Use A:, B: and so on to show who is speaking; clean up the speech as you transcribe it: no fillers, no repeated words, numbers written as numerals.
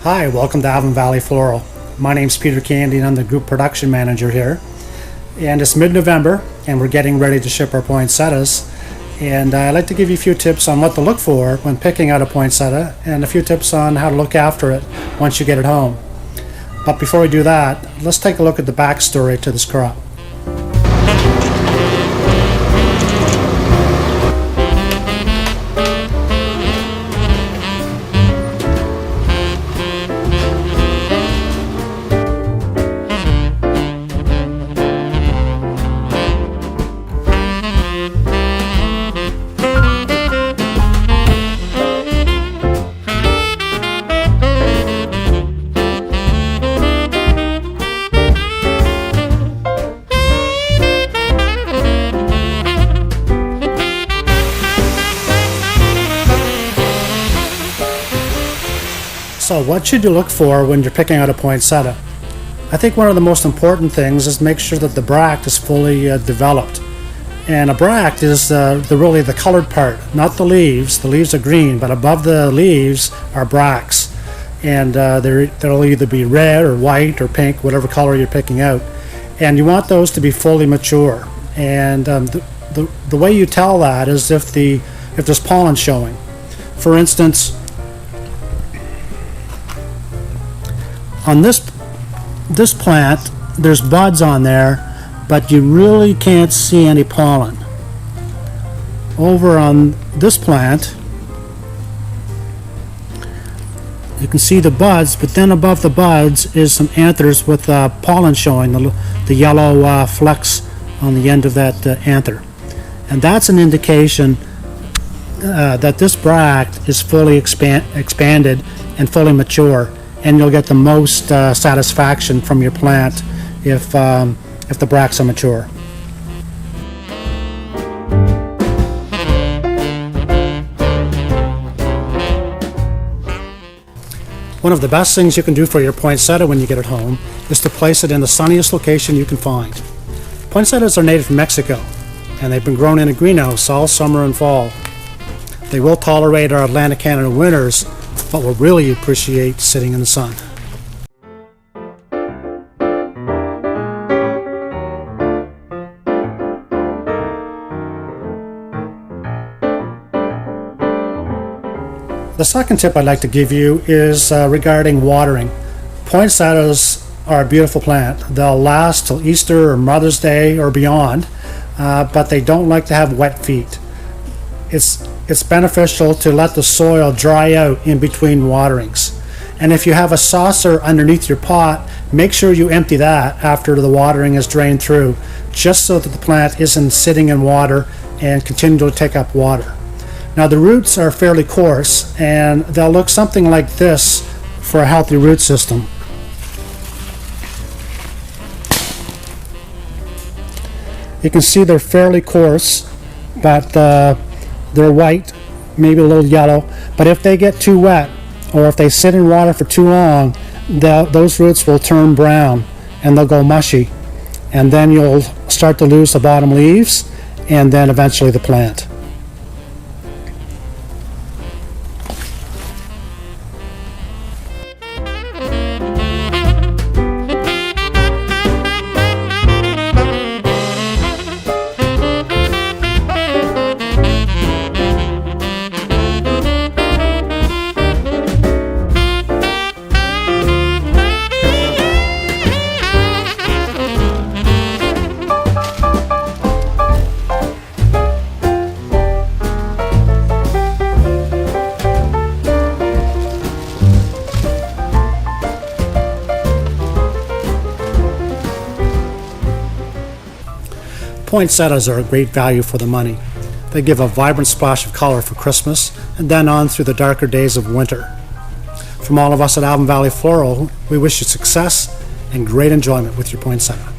A: Hi, welcome to Avon Valley Floral. My name's Peter Candy and I'm the group production manager here. And it's mid-November and we're getting ready to ship our poinsettias. And I'd like to give you a few tips on what to look for when picking out a poinsettia and a few tips on how to look after it once you get it home. But before we do that, let's take a look at the backstory to this crop. So what should you look for when you're picking out a poinsettia? I think one of the most important things is make sure that the bract is fully developed. And a bract is really the colored part, not the leaves. The leaves are green, but above the leaves are bracts. And they'll either be red or white or pink, whatever color you're picking out. And you want those to be fully mature. And the way you tell that is if there's pollen showing. For instance, on this plant, there's buds on there, but you really can't see any pollen. Over on this plant, you can see the buds, but then above the buds is some anthers with pollen showing, the yellow flecks on the end of that anther. And that's an indication that this bract is fully expanded and fully mature. And you'll get the most satisfaction from your plant if the bracts are mature. One of the best things you can do for your poinsettia when you get it home is to place it in the sunniest location you can find. Poinsettias are native to Mexico, and they've been grown in a greenhouse all summer and fall. They will tolerate our Atlantic Canada winters, but will really appreciate sitting in the sun. The second tip I'd like to give you is regarding watering. Poinsettias are a beautiful plant. They'll last till Easter or Mother's Day or beyond, but they don't like to have wet feet. It's beneficial to let the soil dry out in between waterings. And if you have a saucer underneath your pot, make sure you empty that after the watering is drained through, just so that the plant isn't sitting in water and continue to take up water. Now the roots are fairly coarse and they'll look something like this for a healthy root system. You can see they're fairly coarse, but they're white, maybe a little yellow, but if they get too wet or if they sit in water for too long, those roots will turn brown and they'll go mushy, and then you'll start to lose the bottom leaves and then eventually the plant. Poinsettias are a great value for the money. They give a vibrant splash of color for Christmas and then on through the darker days of winter. From all of us at Avon Valley Floral, we wish you success and great enjoyment with your poinsettia.